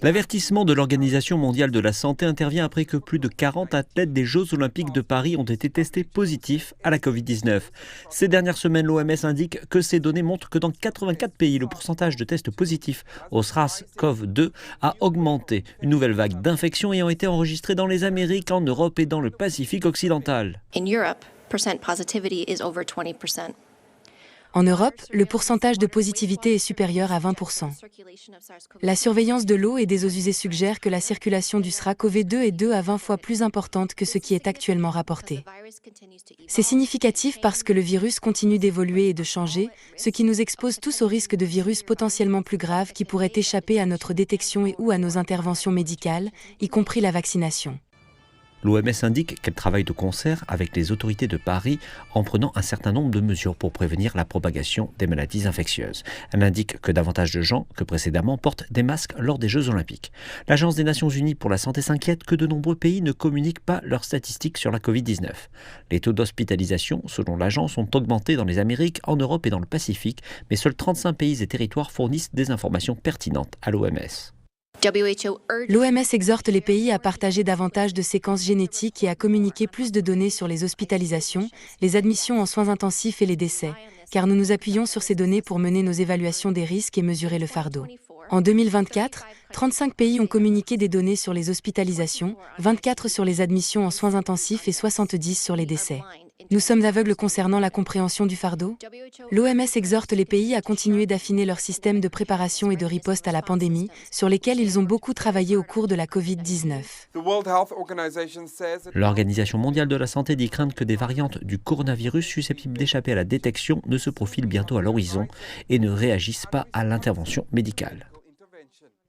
L'avertissement de l'Organisation mondiale de la santé intervient après que plus de 40 athlètes des Jeux olympiques de Paris ont été testés positifs à la Covid-19. Ces dernières semaines, l'OMS indique que ces données montrent que dans 84 pays, le pourcentage de tests positifs au SARS-CoV-2 a augmenté. Une nouvelle vague d'infections ayant été enregistrée dans les Amériques, en Europe et dans le Pacifique occidental. En Europe, le pourcentage de positivité est supérieur à 20%. La surveillance de l'eau et des eaux usées suggère que la circulation du SRAS-CoV-2 est 2 à 20 fois plus importante que ce qui est actuellement rapporté. C'est significatif parce que le virus continue d'évoluer et de changer, ce qui nous expose tous au risque de virus potentiellement plus graves qui pourraient échapper à notre détection et ou à nos interventions médicales, y compris la vaccination. L'OMS indique qu'elle travaille de concert avec les autorités de Paris en prenant un certain nombre de mesures pour prévenir la propagation des maladies infectieuses. Elle indique que davantage de gens que précédemment portent des masques lors des Jeux olympiques. L'Agence des Nations Unies pour la santé s'inquiète que de nombreux pays ne communiquent pas leurs statistiques sur la Covid-19. Les taux d'hospitalisation, selon l'agence, ont augmenté dans les Amériques, en Europe et dans le Pacifique, mais seuls 35 pays et territoires fournissent des informations pertinentes à l'OMS. L'OMS exhorte les pays à partager davantage de séquences génétiques et à communiquer plus de données sur les hospitalisations, les admissions en soins intensifs et les décès, car nous nous appuyons sur ces données pour mener nos évaluations des risques et mesurer le fardeau. En 2024, 35 pays ont communiqué des données sur les hospitalisations, 24 sur les admissions en soins intensifs et 70 sur les décès. Nous sommes aveugles concernant la compréhension du fardeau? L'OMS exhorte les pays à continuer d'affiner leur système de préparation et de riposte à la pandémie, sur lesquels ils ont beaucoup travaillé au cours de la Covid-19. L'Organisation mondiale de la santé dit craindre que des variantes du coronavirus susceptibles d'échapper à la détection ne se profilent bientôt à l'horizon et ne réagissent pas à l'intervention médicale.